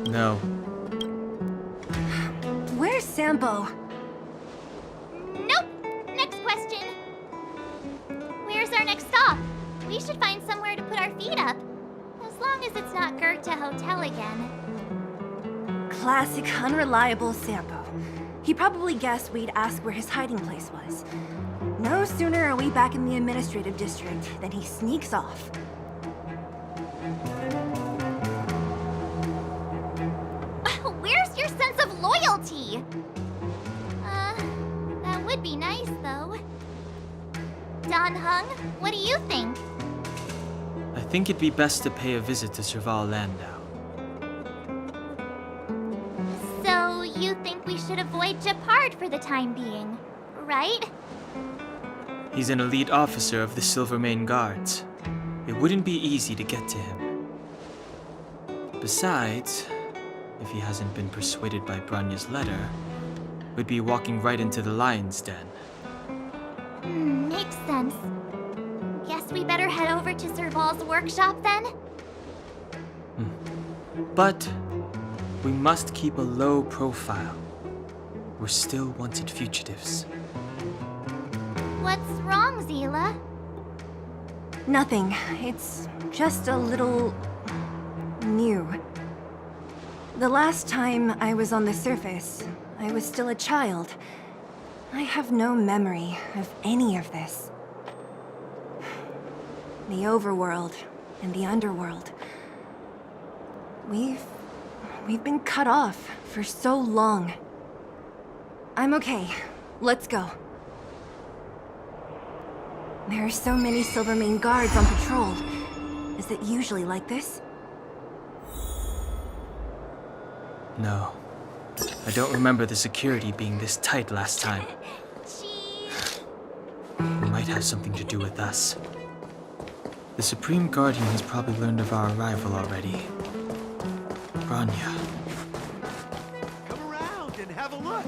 No. Where's Sampo? Nope. Next question. Where's our next stop? We should find somewhere to put our feet up. As long as it's not Goethe Hotel again. Classic unreliable Sampo. He probably guessed we'd ask where his hiding place was. No sooner are we back in the administrative district than he sneaks off. Where's your sense of loyalty? That would be nice, though. Don Hung, what do you think? I think it'd be best to pay a visit to Serval Landau. So, you think we should avoid Gepard for the time being, right? He's an elite officer of the Silvermane Guards. It wouldn't be easy to get to him. Besides, if he hasn't been persuaded by Branya's letter, we'd be walking right into the lion's den. Makes sense. Guess we better head over to Serval's workshop then? But we must keep a low profile. We're still wanted fugitives. What's wrong, Zila? Nothing. It's just a little... new. The last time I was on the surface, I was still a child. I have no memory of any of this. The overworld and the underworld. We've been cut off for so long. I'm okay. Let's go. There are so many Silvermane guards on patrol. Is it usually like this? No. I don't remember the security being this tight last time. It might have something to do with us. The Supreme Guardian has probably learned of our arrival already. Branya. Come around and have a look.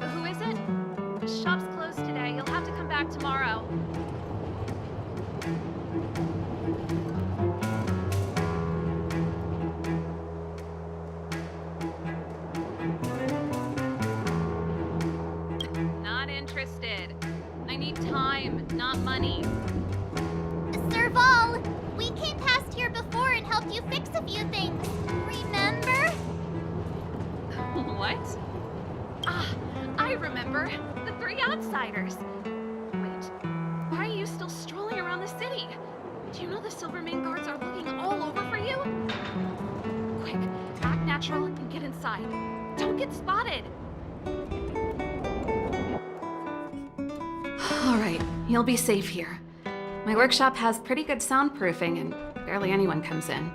Who is it? The shop's closed today. You'll have to come back tomorrow. Not interested. I need time, not money. Serval, we came past here before and helped you fix a few things. Remember? What? Ah, I remember. The three outsiders. Wait, why are you still strolling around the city? Do you know the Silvermane guards are looking all over for you? Quick, act natural and get inside. Don't get spotted. All right, you'll be safe here. My workshop has pretty good soundproofing and barely anyone comes in.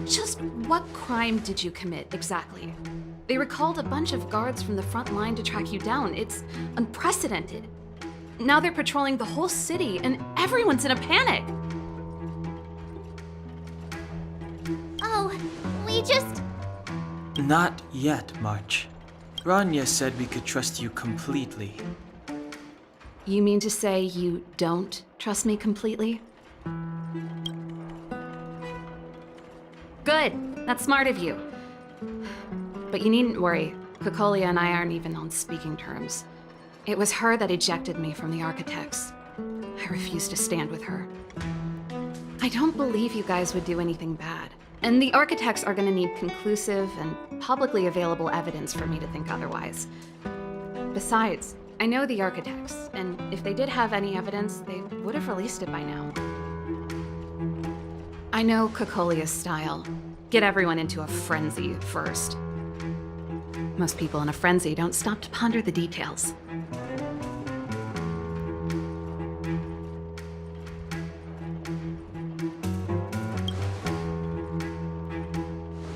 Just what crime did you commit, exactly? They recalled a bunch of guards from the front line to track you down. It's unprecedented. Now they're patrolling the whole city, and everyone's in a panic. Oh, we just... Not yet, March. Branya said we could trust you completely. You mean to say you don't trust me completely? Good. That's smart of you. But you needn't worry. Kokolia and I aren't even on speaking terms. It was her that ejected me from the Architects. I refuse to stand with her. I don't believe you guys would do anything bad. And the Architects are gonna need conclusive and publicly available evidence for me to think otherwise. Besides, I know the Architects, and if they did have any evidence, they would have released it by now. I know Kokolia's style. Get everyone into a frenzy first. Most people in a frenzy don't stop to ponder the details.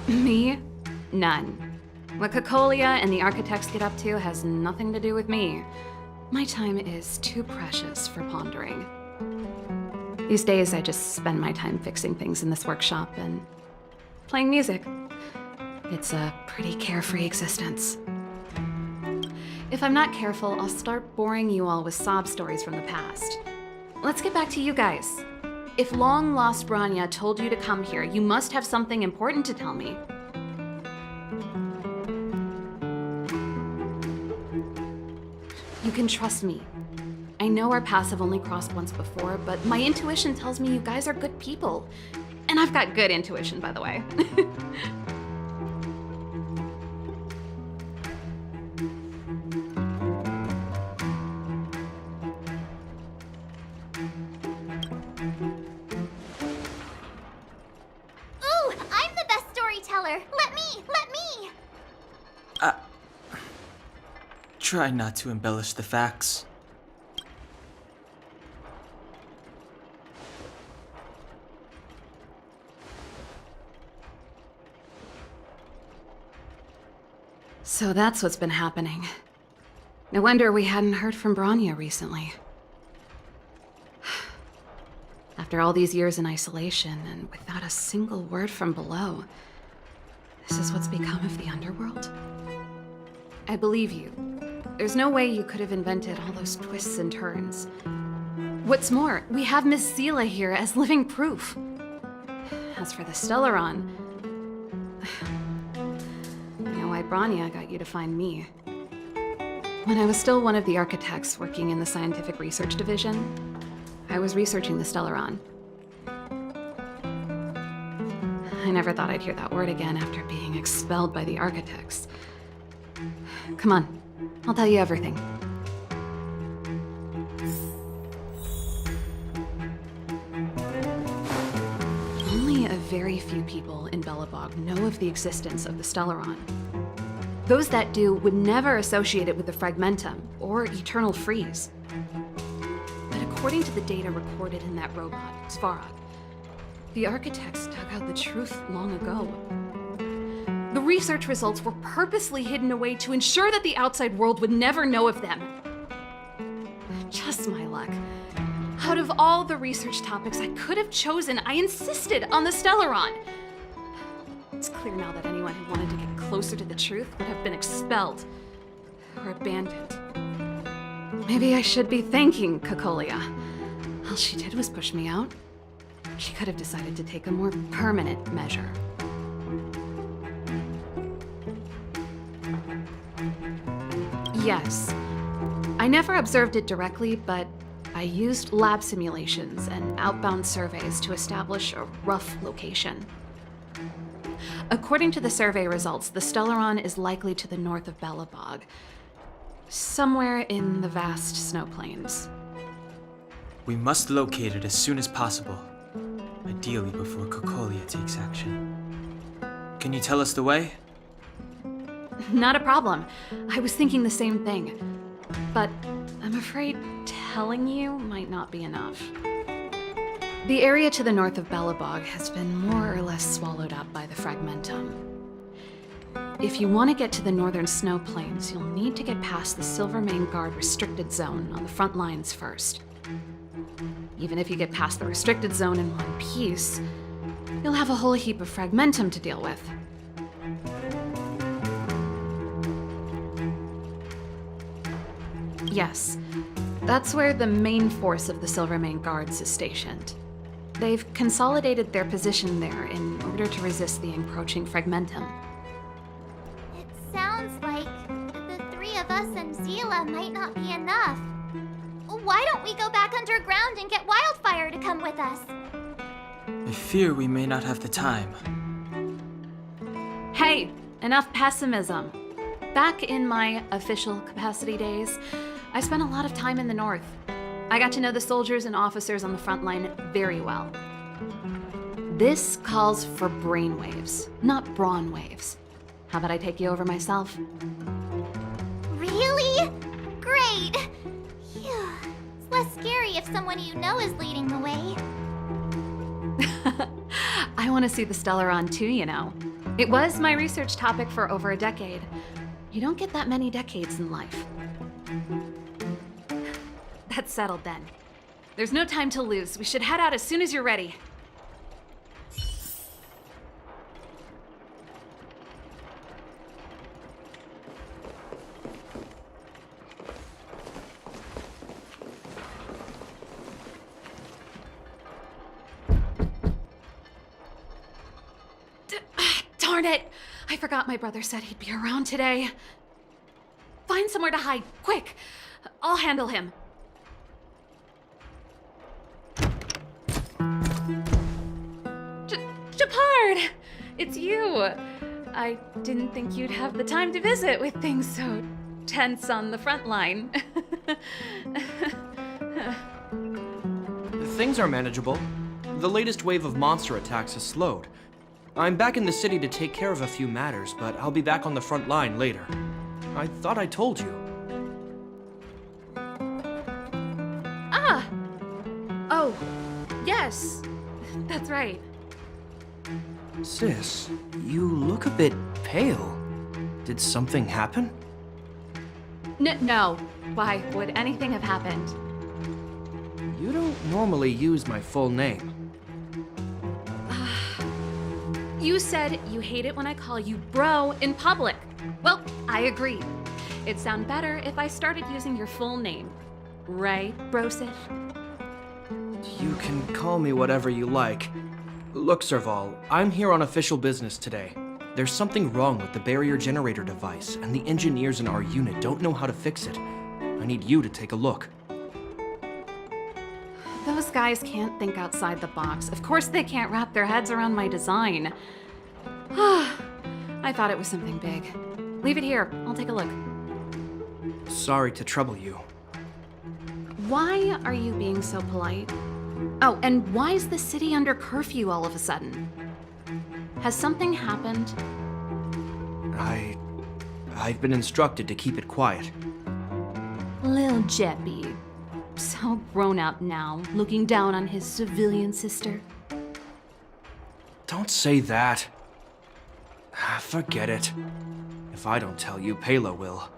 Me? None. What Kokolia and the Architects get up to has nothing to do with me. My time is too precious for pondering. These days, I just spend my time fixing things in this workshop and playing music. It's a pretty carefree existence. If I'm not careful, I'll start boring you all with sob stories from the past. Let's get back to you guys. If long-lost Branya told you to come here, you must have something important to tell me. You can trust me. I know our paths have only crossed once before, but my intuition tells me you guys are good people. And I've got good intuition, by the way. Ooh, I'm the best storyteller. Let me. Try not to embellish the facts. So that's what's been happening. No wonder we hadn't heard from Branya recently. After all these years in isolation and without a single word from below, this is what's become of the underworld? I believe you. There's no way you could have invented all those twists and turns. What's more, we have Miss Seela here as living proof. As for the Stellaron, I know why Branya got you to find me. When I was still one of the architects working in the scientific research division, I was researching the Stellaron. I never thought I'd hear that word again after being expelled by the architects. Come on, I'll tell you everything. Only a very few people in Belobog know of the existence of the Stellaron. Those that do would never associate it with the Fragmentum or Eternal Freeze. But according to the data recorded in that robot, Svarog, the architects dug out the truth long ago. The research results were purposely hidden away to ensure that the outside world would never know of them. Just my luck. Out of all the research topics I could have chosen, I insisted on the Stellaron. It's clear now that anyone who wanted to get closer to the truth would have been expelled or abandoned. Maybe I should be thanking Kakak. All she did was push me out. She could have decided to take a more permanent measure. Yes. I never observed it directly, but I used lab simulations and outbound surveys to establish a rough location. According to the survey results, the Stellaron is likely to the north of Belobog, somewhere in the vast snow plains. We must locate it as soon as possible, ideally before Kokolia takes action. Can you tell us the way? Not a problem. I was thinking the same thing. But I'm afraid telling you might not be enough. The area to the north of Belobog has been more or less swallowed up by the Fragmentum. If you want to get to the northern snow plains, you'll need to get past the Silvermane Guard restricted zone on the front lines first. Even if you get past the restricted zone in one piece, you'll have a whole heap of Fragmentum to deal with. Yes, that's where the main force of the Silvermane Guards is stationed. They've consolidated their position there in order to resist the encroaching Fragmentum. It sounds like the three of us and Seela might not be enough. Why don't we go back underground and get Wildfire to come with us? I fear we may not have the time. Hey, enough pessimism. Back in my official capacity days, I spent a lot of time in the north. I got to know the soldiers and officers on the front line very well. This calls for brainwaves, not brawn waves. How about I take you over myself? Really? Great! Phew. It's less scary if someone you know is leading the way. I want to see the Stellaron too, you know. It was my research topic for over a decade. You don't get that many decades in life. That's settled then. There's no time to lose. We should head out as soon as you're ready. Darn it! I forgot my brother said he'd be around today. Find somewhere to hide, quick! I'll handle him. Japard! It's you! I didn't think you'd have the time to visit with things so tense on the front line. Things are manageable. The latest wave of monster attacks has slowed. I'm back in the city to take care of a few matters, but I'll be back on the front line later. I thought I told you. Ah! Oh, yes. That's right. Sis, you look a bit pale. Did something happen? No. Why would anything have happened? You don't normally use my full name. You said you hate it when I call you bro in public. Well, I agree. It'd sound better if I started using your full name. Right, Brosif? You can call me whatever you like. Look, Serval, I'm here on official business today. There's something wrong with the barrier generator device, and the engineers in our unit don't know how to fix it. I need you to take a look. Those guys can't think outside the box. Of course they can't wrap their heads around my design. I thought it was something big. Leave it here. I'll take a look. Sorry to trouble you. Why are you being so polite? Oh, and why is the city under curfew all of a sudden? Has something happened? I've been instructed to keep it quiet. Lil Jeppy. So grown up now, looking down on his civilian sister. Don't say that. Forget it. If I don't tell you, Pela will.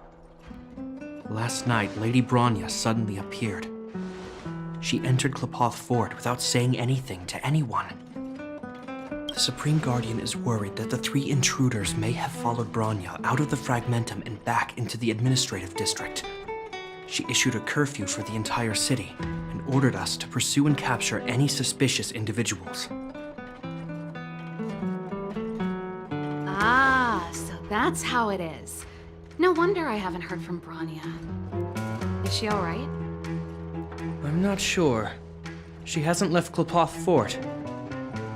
Last night, Lady Bronya suddenly appeared. She entered Klapoth Fort without saying anything to anyone. The Supreme Guardian is worried that the 3 intruders may have followed Bronya out of the Fragmentum and back into the administrative district. She issued a curfew for the entire city and ordered us to pursue and capture any suspicious individuals. Ah, so that's how it is. No wonder I haven't heard from Bronya. Is she all right? I'm not sure. She hasn't left Klapoth Fort.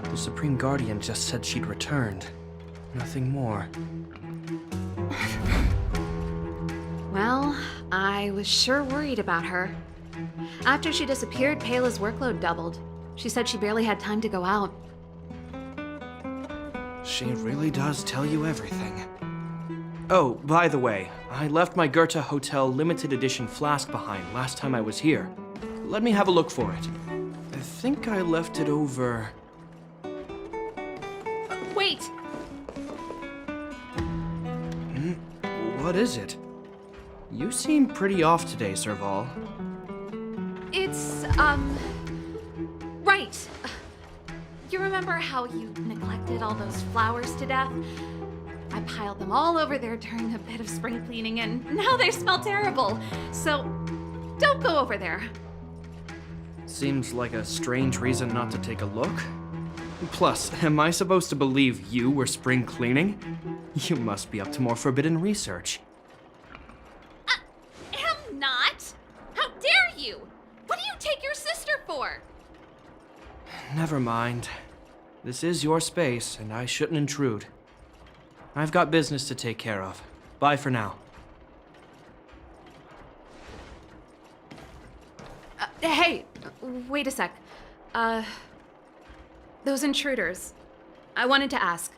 The Supreme Guardian just said she'd returned. Nothing more. Well, I was sure worried about her. After she disappeared, Pela's workload doubled. She said she barely had time to go out. She really does tell you everything. Oh, by the way, I left my Goethe Hotel limited edition flask behind last time I was here. Let me have a look for it. I think I left it over... Wait! What is it? You seem pretty off today, Serval. It's, right. You remember how you neglected all those flowers to death? I piled them all over there during a bit of spring cleaning, and now they smell terrible. So, don't go over there. Seems like a strange reason not to take a look. Plus, am I supposed to believe you were spring cleaning? You must be up to more forbidden research. Am not? How dare you? What do you take your sister for? Never mind. This is your space, and I shouldn't intrude. I've got business to take care of. Bye for now. Hey, wait a sec. Those intruders. I wanted to ask,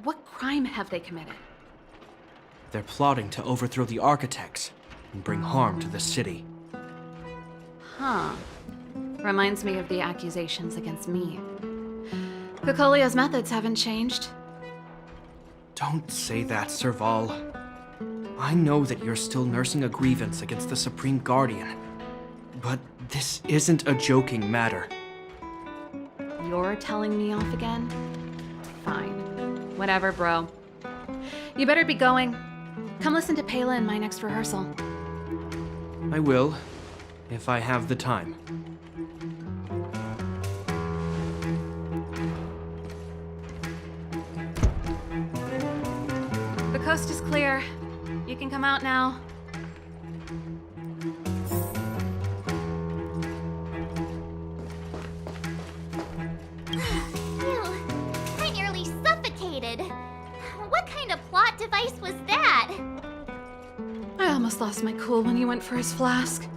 what crime have they committed? They're plotting to overthrow the architects and bring harm to the city. Huh. Reminds me of the accusations against me. Kakolia's methods haven't changed. Don't say that, Serval. I know that you're still nursing a grievance against the Supreme Guardian, but this isn't a joking matter. You're telling me off again? Fine. Whatever, bro. You better be going. Come listen to Pela in my next rehearsal. I will, if I have the time. Coast is clear. You can come out now. Phew, I nearly suffocated. What kind of plot device was that? I almost lost my cool when you went for his flask.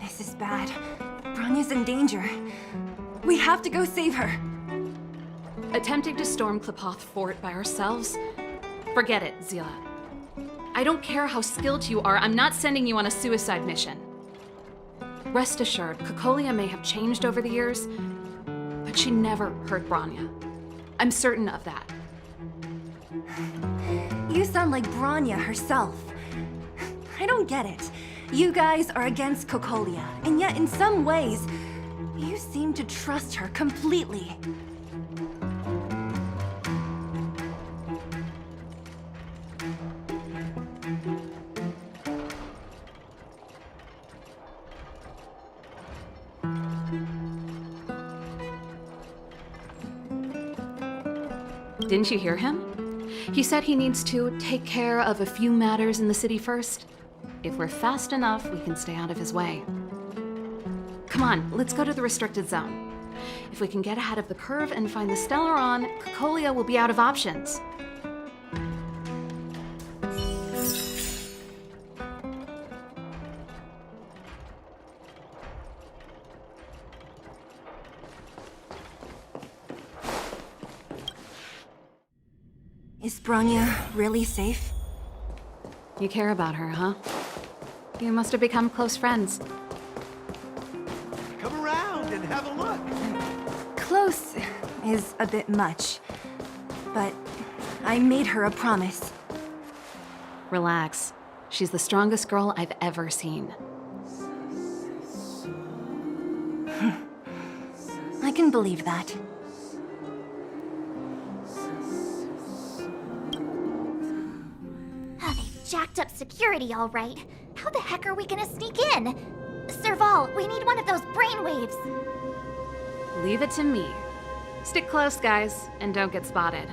This is bad. Bronya's in danger. We have to go save her. Attempting to storm Klipoth Fort by ourselves? Forget it, Zila. I don't care how skilled you are, I'm not sending you on a suicide mission. Rest assured, Kokolia may have changed over the years, but she never hurt Bronya. I'm certain of that. You sound like Bronya herself. I don't get it. You guys are against Kokolia, and yet in some ways, you seem to trust her completely. Didn't you hear him? He said he needs to take care of a few matters in the city first. If we're fast enough, we can stay out of his way. Come on, let's go to the restricted zone. If we can get ahead of the curve and find the Stellaron, Kokolia will be out of options. Is Bronya really safe? You care about her, huh? You must have become close friends. Come around and have a look. Close is a bit much, but I made her a promise. Relax. She's the strongest girl I've ever seen. I can believe that. Oh, they've jacked up security all right. How the heck are we gonna sneak in? Serval, we need one of those brainwaves. Leave it to me. Stick close, guys, and don't get spotted.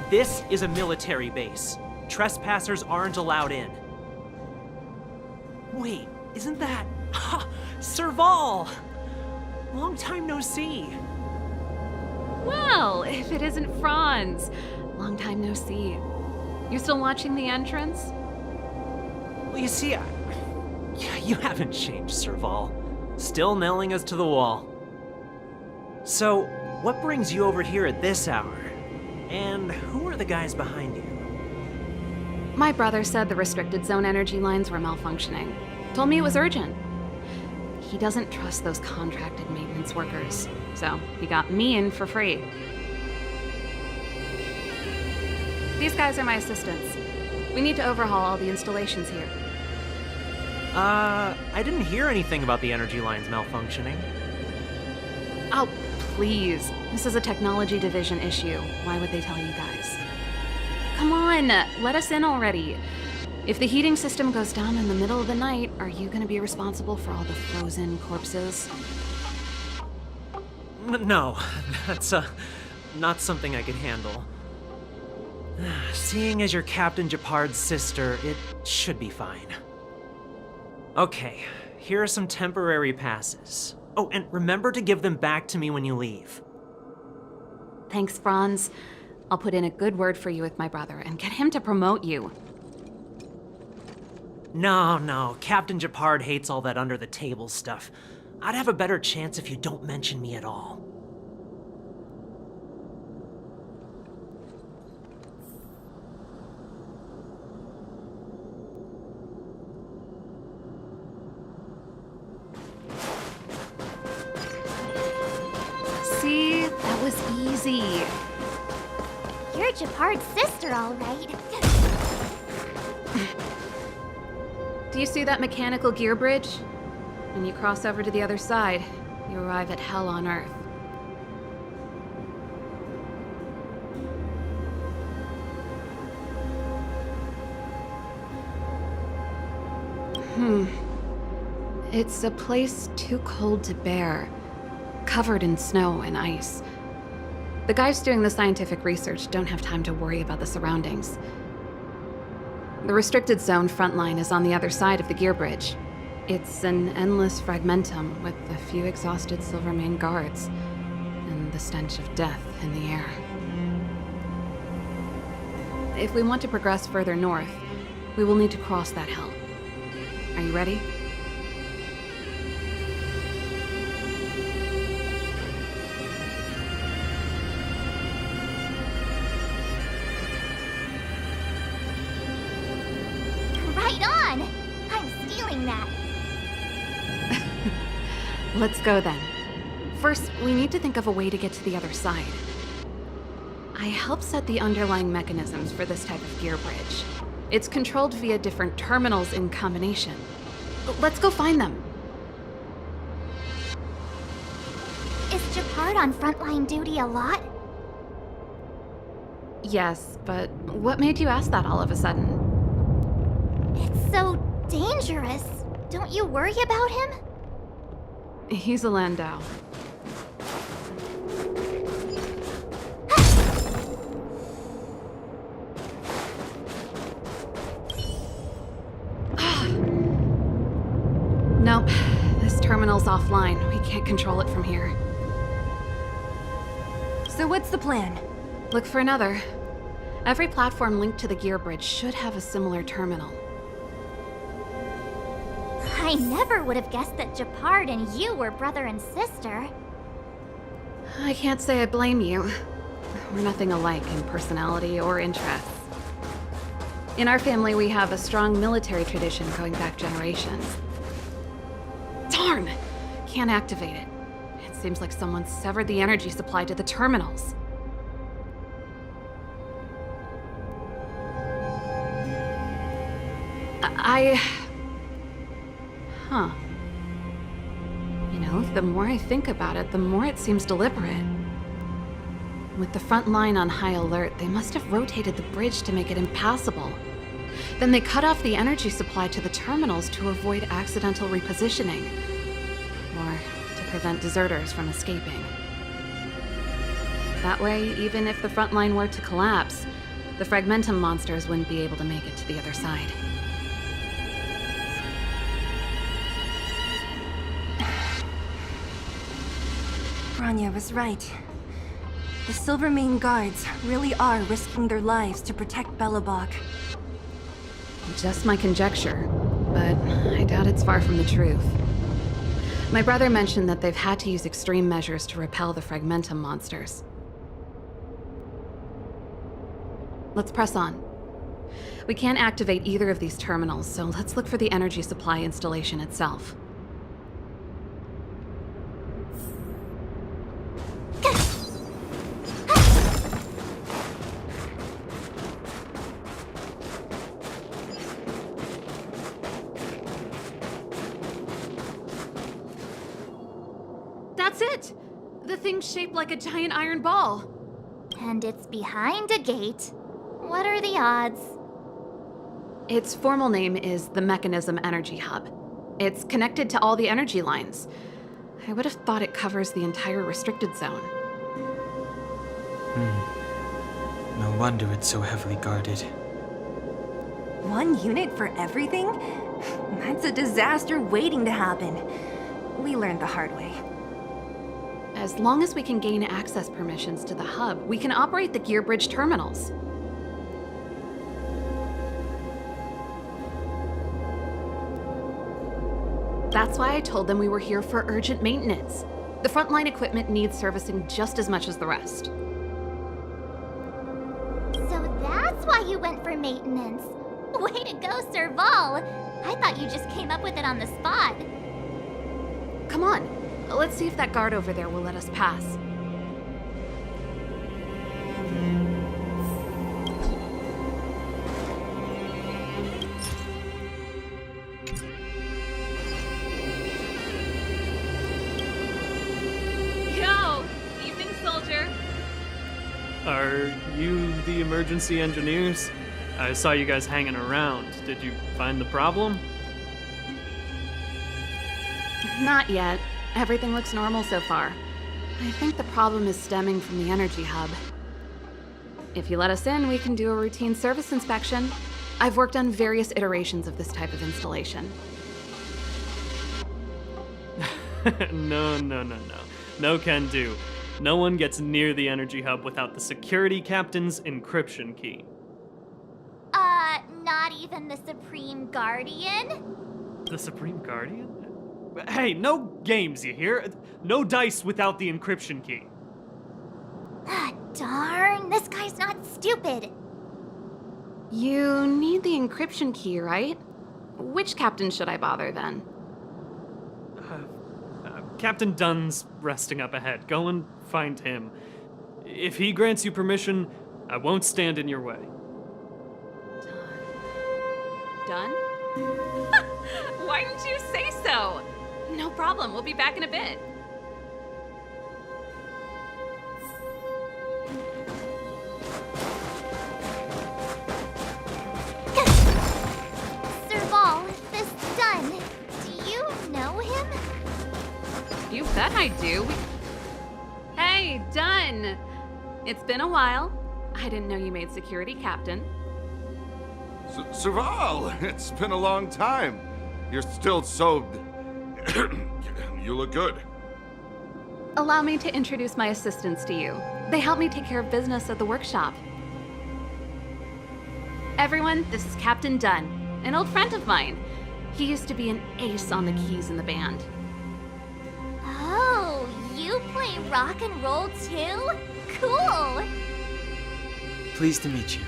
This is a military base. Trespassers aren't allowed in. Wait, isn't that... Serval! Long time no see. Well, if it isn't Franz. Long time no see. You still watching the entrance? Well, you see, you haven't changed, Serval. Still nailing us to the wall. So, what brings you over here at this hour? And who are the guys behind you? My brother said the restricted zone energy lines were malfunctioning. Told me it was urgent. He doesn't trust those contracted maintenance workers, so he got me in for free. These guys are my assistants. We need to overhaul all the installations here. I didn't hear anything about the energy lines malfunctioning. Oh, please. This is a technology division issue. Why would they tell you guys? Come on, let us in already. If the heating system goes down in the middle of the night, are you gonna be responsible for all the frozen corpses? No, that's not something I could handle. Seeing as you're Captain Japard's sister, it should be fine. Okay, here are some temporary passes. Oh, and remember to give them back to me when you leave. Thanks, Franz. I'll put in a good word for you with my brother and get him to promote you. No, Captain Japard hates all that under-the-table stuff. I'd have a better chance if you don't mention me at all. See? That was easy. You're Japard's sister, all right. Do you see that mechanical gear bridge? When you cross over to the other side, you arrive at hell on Earth. It's a place too cold to bear. covered in snow and ice. The guys doing the scientific research don't have time to worry about the surroundings. The restricted zone front line is on the other side of the gear bridge. It's an endless fragmentum with a few exhausted Silvermane guards and the stench of death in the air. If we want to progress further north, we will need to cross that hill. Are you ready? Right on! I'm stealing that. Let's go then. First, we need to think of a way to get to the other side. I helped set the underlying mechanisms for this type of gear bridge. It's controlled via different terminals in combination. Let's go find them. Is Japard on frontline duty a lot? Yes, but what made you ask that all of a sudden? It's so dangerous. Don't you worry about him? He's a Landau. Nope, this terminal's offline. We can't control it from here. So what's the plan? Look for another. Every platform linked to the gear bridge should have a similar terminal. I never would have guessed that Japard and you were brother and sister. I can't say I blame you. We're nothing alike in personality or interests. In our family, we have a strong military tradition going back generations. Darn! Can't activate it. It seems like someone severed the energy supply to the terminals. Huh. You know, the more I think about it, the more it seems deliberate. With the front line on high alert, they must have rotated the bridge to make it impassable. Then they cut off the energy supply to the terminals to avoid accidental repositioning. Or to prevent deserters from escaping. That way, even if the front line were to collapse, the fragmentum monsters wouldn't be able to make it to the other side. Bronya was right. The Silvermane guards really are risking their lives to protect Belobog. Just my conjecture, but I doubt it's far from the truth. My brother mentioned that they've had to use extreme measures to repel the fragmentum monsters. Let's press on. We can't activate either of these terminals, so let's look for the energy supply installation itself. That's it! The thing's shaped like a giant iron ball. And it's behind a gate. What are the odds? Its formal name is the Mechanism Energy Hub. It's connected to all the energy lines. I would have thought it covers the entire restricted zone. No wonder it's so heavily guarded. One unit for everything? That's a disaster waiting to happen. We learned the hard way. As long as we can gain access permissions to the hub, we can operate the gear bridge terminals. That's why I told them we were here for urgent maintenance. The frontline equipment needs servicing just as much as the rest. So that's why you went for maintenance. Way to go, Serval! I thought you just came up with it on the spot. Come on, let's see if that guard over there will let us pass. Yo! Evening, soldier. Are you the emergency engineers? I saw you guys hanging around. Did you find the problem? Not yet. Everything looks normal so far. I think the problem is stemming from the energy hub. If you let us in, we can do a routine service inspection. I've worked on various iterations of this type of installation. No. No can do. No one gets near the energy hub without the security captain's encryption key. Not even the Supreme Guardian? The Supreme Guardian? Hey, no games, you hear? No dice without the encryption key. Ah, darn, this guy's not stupid. You need the encryption key, right? Which captain should I bother then? Captain Dunn's resting up ahead. Go and find him. If he grants you permission, I won't stand in your way. Done? Why didn't you say so? No problem, we'll be back in a bit. Serval, this Dunn, do you know him? You bet I do. Hey, Dunn! It's been a while. I didn't know you made security captain. Serval, it's been a long time. You're still so... You look good. Allow me to introduce my assistants to you. They help me take care of business at the workshop. Everyone, this is Captain Dunn, an old friend of mine. He used to be an ace on the keys in the band. Oh, you play rock and roll too? Cool! Pleased to meet you.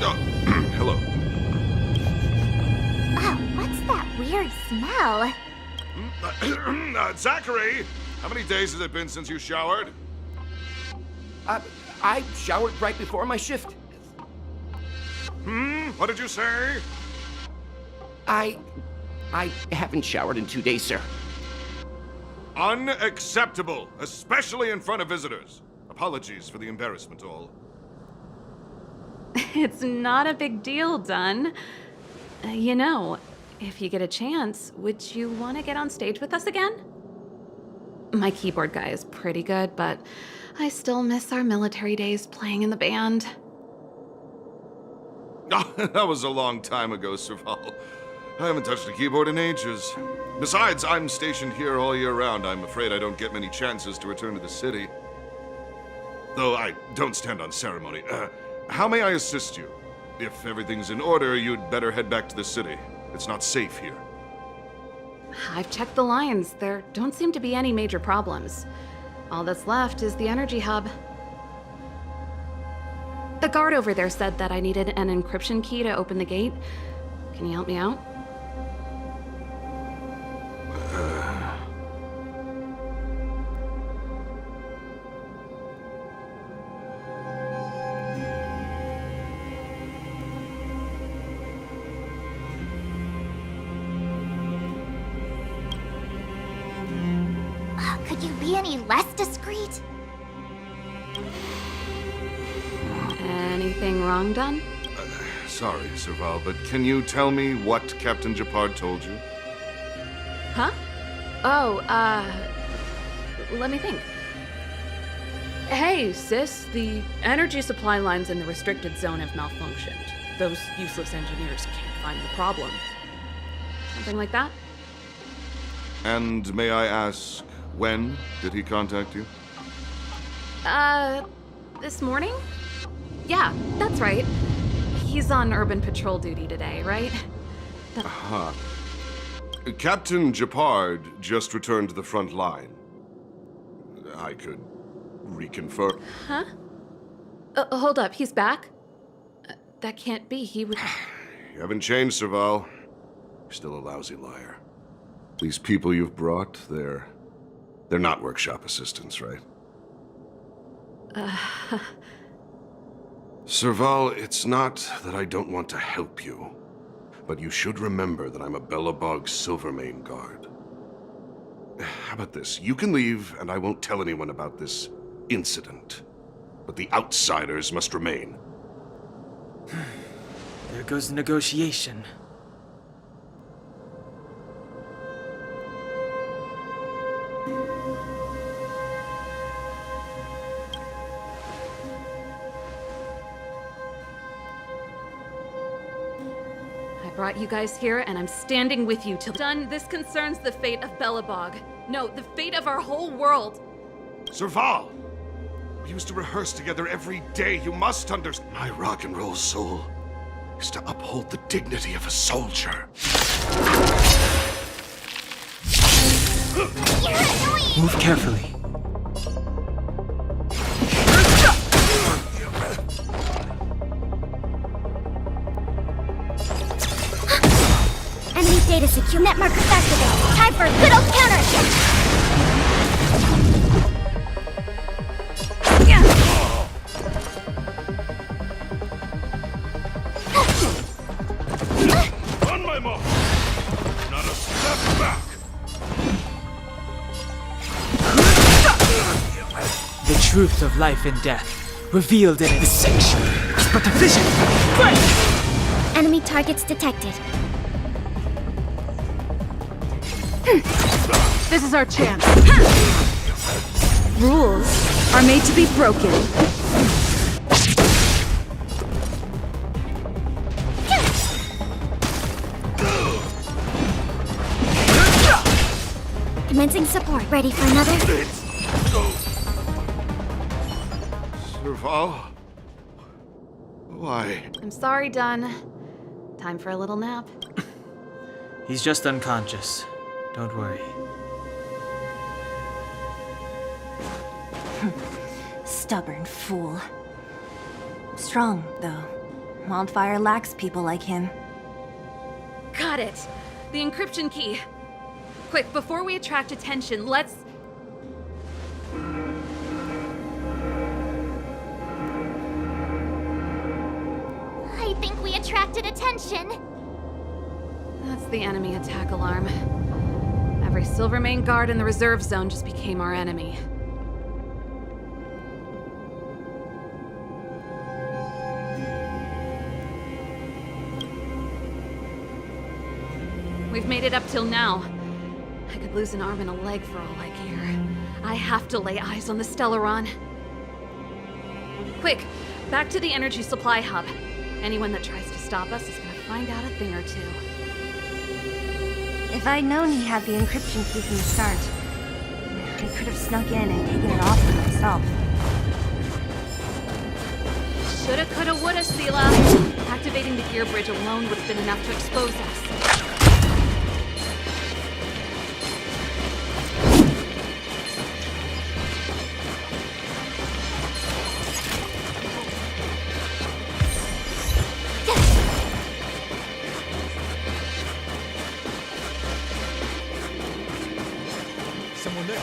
Oh, hello. Oh, what's that weird smell? Zachary, how many days has it been since you showered? I showered right before my shift. What did you say? I haven't showered in 2 days, sir. Unacceptable, especially in front of visitors. Apologies for the embarrassment, all. It's not a big deal, Dunn. You know, if you get a chance, would you want to get on stage with us again? My keyboard guy is pretty good, but I still miss our military days playing in the band. That was a long time ago, Serval. I haven't touched a keyboard in ages. Besides, I'm stationed here all year round. I'm afraid I don't get many chances to return to the city. Though I don't stand on ceremony. How may I assist you? If everything's in order, you'd better head back to the city. It's not safe here. I've checked the lines. There don't seem to be any major problems. All that's left is the energy hub. The guard over there said that I needed an encryption key to open the gate. Can you help me out? Could you be any less discreet? Anything wrong, Dunn? Sorry, Serval, but can you tell me what Captain Japard told you? Huh? Oh, let me think. Hey, sis, the energy supply lines in the restricted zone have malfunctioned. Those useless engineers can't find the problem. Something like that? And may I ask, when did he contact you? This morning? Yeah, that's right. He's on urban patrol duty today, right? Aha. Captain Japard just returned to the front line. I could reconfirm. Huh? Hold up, he's back? That can't be, he would... You haven't changed, Serval. You're still a lousy liar. These people you've brought, they're not workshop assistants, right? Serval, it's not that I don't want to help you, but you should remember that I'm a Belobog Silvermane guard. How about this? You can leave, and I won't tell anyone about this incident. But the outsiders must remain. There goes the negotiation. I brought you guys here, and I'm standing with you till done. This concerns the fate of Belobog. No, the fate of our whole world. Serval! We used to rehearse together every day. You must understand. My rock and roll soul is to uphold the dignity of a soldier. You're annoying! Move carefully. Enemy data secure. Net markers activated. Time for a good old counterattack! On my mark! Not a step back! The truth of life and death, revealed in the sanctuary. It's but a vision. Fight! Enemy targets detected. This is our chance. Rules are made to be broken. Commencing support. Ready for another? Let's go! Serval? Why? I'm sorry, Dunn. Time for a little nap. He's just unconscious. Don't worry. Stubborn fool. Strong, though. Wildfire lacks people like him. Got it! The encryption key. Quick, before we attract attention, let's... I think we attracted attention. That's the enemy attack alarm. Every Silvermane guard in the reserve zone just became our enemy. We've made it up till now. I could lose an arm and a leg for all I care. I have to lay eyes on the Stellaron. Quick, back to the energy supply hub. Anyone that tries to stop us is gonna find out a thing or two. If I'd known he had the encryption key from the start, I could have snuck in and taken it off for myself. Shoulda, coulda, woulda, Sela. Activating the gear bridge alone would have been enough to expose us. Someone there.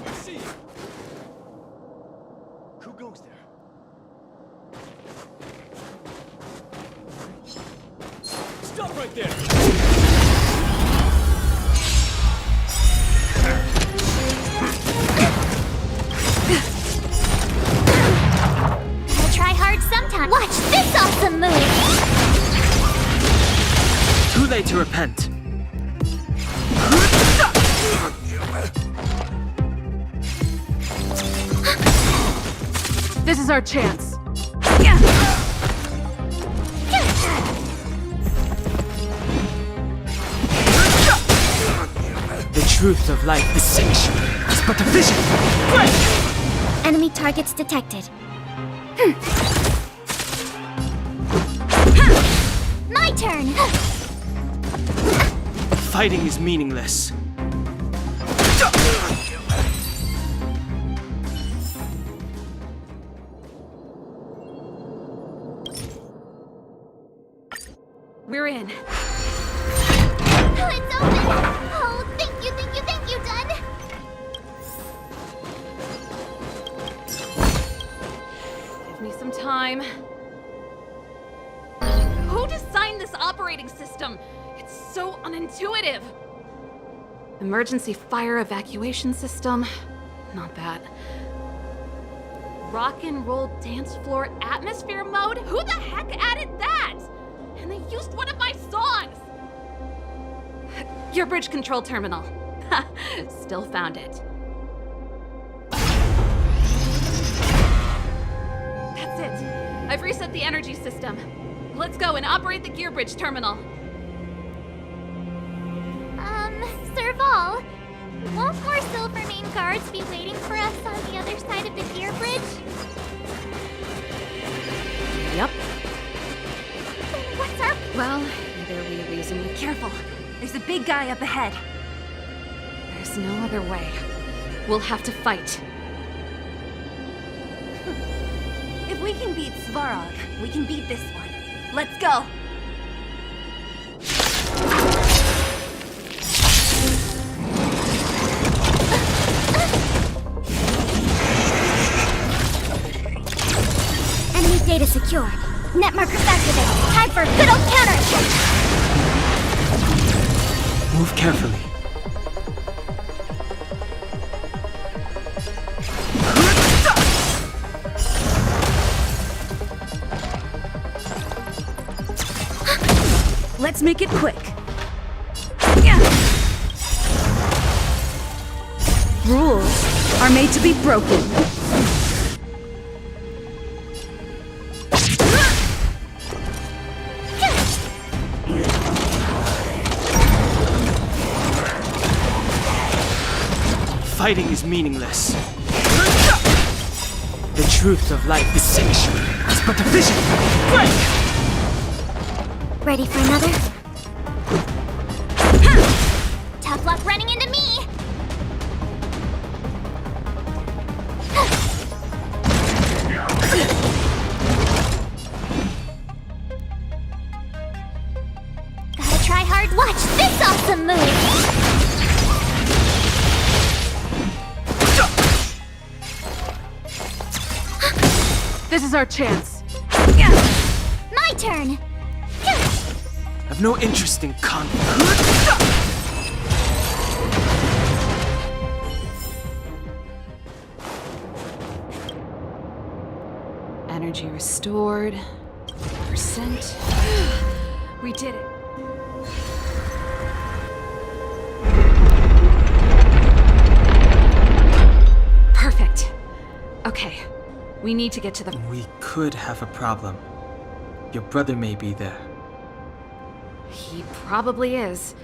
I see you. Who goes there? Stop right there! Gotta try hard sometime. Watch this awesome move! Too late to repent. This is our chance. The truth of life, the sanctuary. It's but a vision. Fight! Enemy targets detected. My turn! Fighting is meaningless. We're in. Oh, it's open! Oh, thank you, Dunn! Give me some time. Who designed this operating system? It's so unintuitive. Emergency fire evacuation system? Not that. rock and roll dance floor atmosphere mode? Who the heck added that? And they used one of my songs! Your bridge control terminal. Still found it. That's it. I've reset the energy system. Let's go and operate the gear bridge terminal. Serval, won't more Silvermane guards be waiting for us on the other side of the gear bridge? Yep. Then what's our... Well, either we reason with... Careful. There's a big guy up ahead. There's no other way. We'll have to fight. If we can beat Svarog, we can beat this one. Let's go! Enemy data secure. Net markers activated. Time for a good old counterattack! Move carefully. Let's make it quick. Rules are made to be broken. Fighting is meaningless. The truth of life is sanctuary. It's but a vision. Break! Ready for another? Tough luck running into me! Gotta try hard. Watch this awesome move! This is our chance. My turn! I've no interest in conflict. Energy restored. Percent. We did it. Perfect. Okay. We need to get to the... We could have a problem. Your brother may be there. He probably is.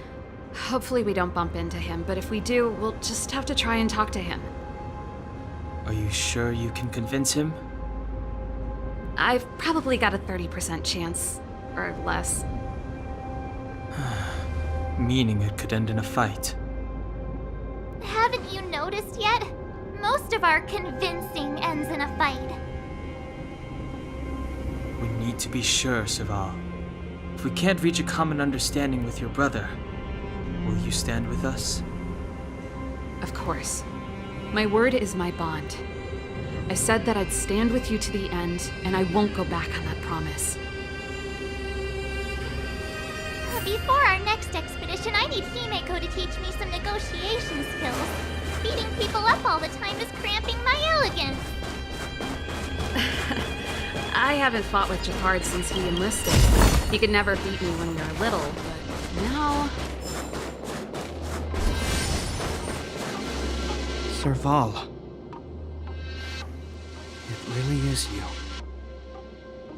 Hopefully we don't bump into him, but if we do, we'll just have to try and talk to him. Are you sure you can convince him? I've probably got a 30% chance, or less. Meaning it could end in a fight. Haven't you noticed yet? Most of our convincing ends in a fight. We need to be sure, Serval. If we can't reach a common understanding with your brother, will you stand with us? Of course. My word is my bond. I said that I'd stand with you to the end, and I won't go back on that promise. Before our next expedition, I need Himeko to teach me some negotiation skills. Beating people up all the time is cramping my elegance. I haven't fought with Japard since he enlisted. He could never beat me when we were little, but now... Serval. It really is you.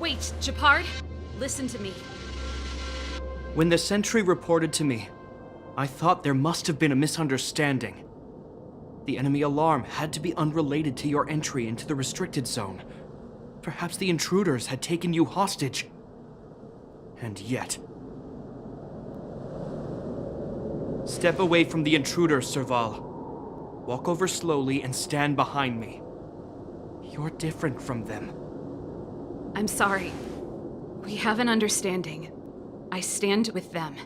Wait, Japard? Listen to me. When the sentry reported to me, I thought there must have been a misunderstanding. The enemy alarm had to be unrelated to your entry into the restricted zone. Perhaps the intruders had taken you hostage. And yet... Step away from the intruders, Serval. Walk over slowly and stand behind me. You're different from them. I'm sorry. We have an understanding. I stand with them.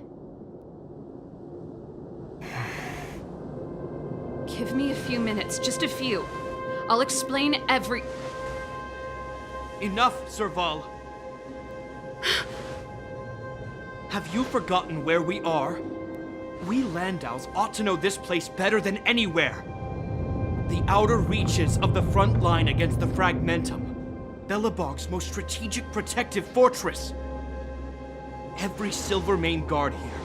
Give me a few minutes, just a few. I'll explain every... Enough, Serval! Have you forgotten where we are? We Landaus ought to know this place better than anywhere. The outer reaches of the front line against the Fragmentum. Belobog's most strategic protective fortress. Every Silvermane guard here,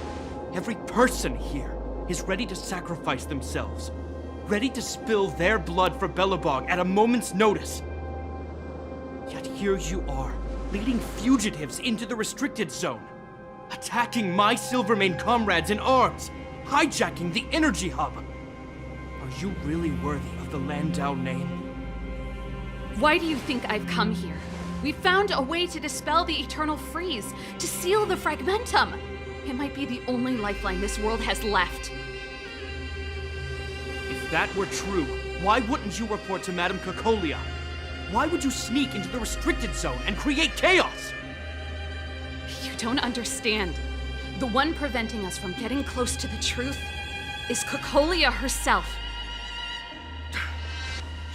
every person here, is ready to sacrifice themselves. Ready to spill their blood for Belobog at a moment's notice. Yet here you are, leading fugitives into the restricted zone. Attacking my Silvermane comrades in arms. Hijacking the energy hub. Are you really worthy of the Landau name? Why do you think I've come here? We found a way to dispel the eternal freeze, to seal the Fragmentum. It might be the only lifeline this world has left. If that were true, why wouldn't you report to Madame Kakolia? Why would you sneak into the restricted zone and create chaos? You don't understand. The one preventing us from getting close to the truth is Kakolia herself.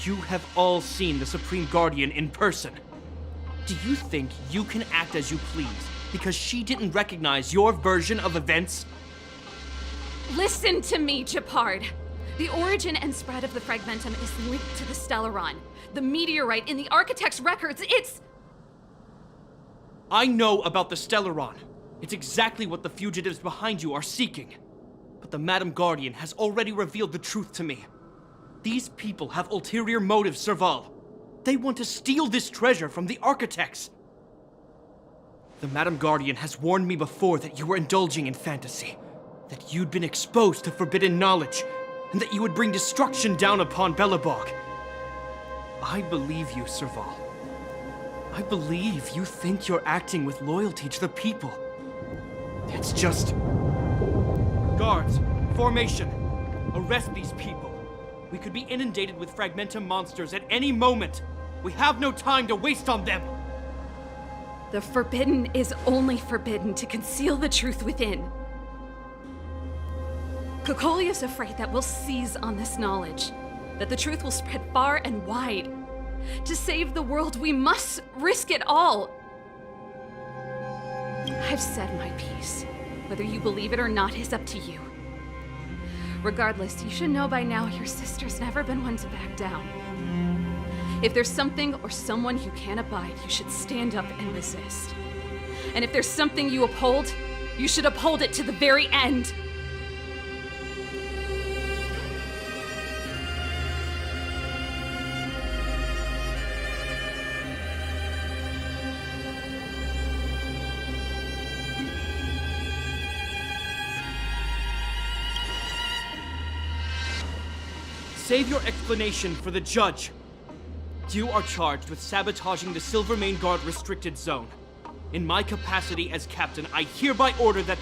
You have all seen the Supreme Guardian in person. Do you think you can act as you please because she didn't recognize your version of events? Listen to me, Gepard. The origin and spread of the Fragmentum is linked to the Stellaron. The meteorite in the Architect's records, it's... I know about the Stellaron. It's exactly what the fugitives behind you are seeking. But the Madam Guardian has already revealed the truth to me. These people have ulterior motives, Serval. They want to steal this treasure from the Architects. The Madam Guardian has warned me before that you were indulging in fantasy. That you'd been exposed to forbidden knowledge. And that you would bring destruction down upon Belobog. I believe you, Serval. I believe you think you're acting with loyalty to the people. It's just... Guards, formation. Arrest these people. We could be inundated with Fragmentum monsters at any moment. We have no time to waste on them. The forbidden is only forbidden to conceal the truth within. Kakolia's afraid that we'll seize on this knowledge, that the truth will spread far and wide. To save the world, we must risk it all. I've said my piece. Whether you believe it or not is up to you. Regardless, you should know by now your sister's never been one to back down. If there's something or someone you can't abide, you should stand up and resist. And if there's something you uphold, you should uphold it to the very end. Save your explanation for the judge. You are charged with sabotaging the Silvermane Guard restricted zone. In my capacity as captain, I hereby order that